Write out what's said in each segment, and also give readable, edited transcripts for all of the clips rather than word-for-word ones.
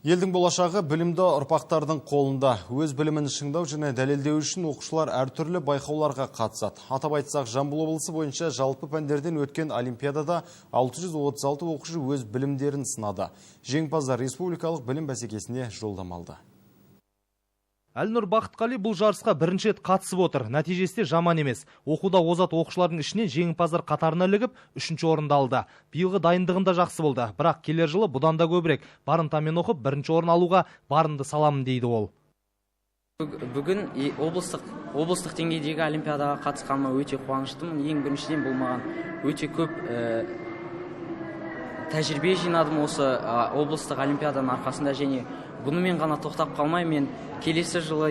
Елдің болашағы білімді ұрпақтардың қолында. Өз білімін шыңдау және дәлелдеу үшін оқушылар әртүрлі байқауларға қатысады. Атап айтсақ, Жамбыл облысы бойынша жалпы пәндерден өткен олимпиадада 636 оқушы өз білімдерін сынады. Жеңімпаздар республикалық білім бәсекесіне жолдама алды. Әлнұр Бақытқали бұл жарысқа бірінші рет қатысып отыр. Нәтижесі де жаман емес. Оқуда озат оқушылардың ішінен жеңімпаздар қатарына ілігіп, 3-ші орынды алды. Биылғы дайындығында жақсы болды. Бірақ келер жылы бұдан да көбірек барынтамен оқып, 1-ші орын алуға барынды саламын дейді ол. Бүгін облыстық деңгейдегі олимпиадаға қатысқаныма өте қуаныштымын. Ең біріншіден бұл маған өте көп тәжірибе жинадым осы облыстық олимпиаданың арқасында, және бұнымен ғана тоқтап қалмай, мен келесі жылы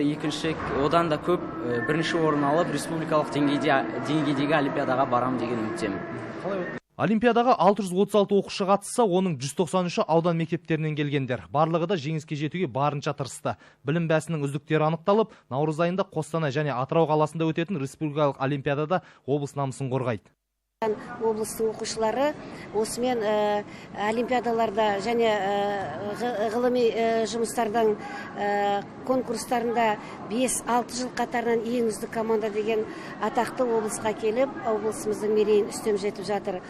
одан да көп 1-ші орын алып, республикалық деңгейдегі олимпиадаға барам деген үміттемін. Олимпиадаға 636 оқушы қатысса, оның 193-і аудан мектептерінен келгендер. Барлығы да жеңіске жетуге барынша тырысты. Білім бәсінің үздіктері анықталып, наурыз айында Қостанай және Атырау қаласында өтетін республикалық олимпиадада облыс намысын қорғайды. Облыстың оқушылары осымен олимпиадаларда және ғылыми жұмыстардан конкурстарында 5-6 жыл қатарынан ең үздік команда деген атақты облысқа келіп, облысымыздың мерейін үстем жетіп жатыр.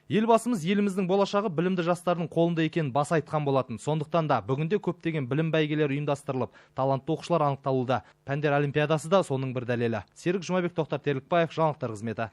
Елбасымыз еліміздің болашағы білімді жастардың қолында екенін баса айтқан болатын. Сондықтан да бүгінде көптеген білім бәйгелері ұйымдастырылып, талантты оқушылар анықталуда. Пәндер олимпиадасы да соның бір дәлелі. Серік Жұмабек, Тоқтар Терлікбаев, жаңалықтар қызметі.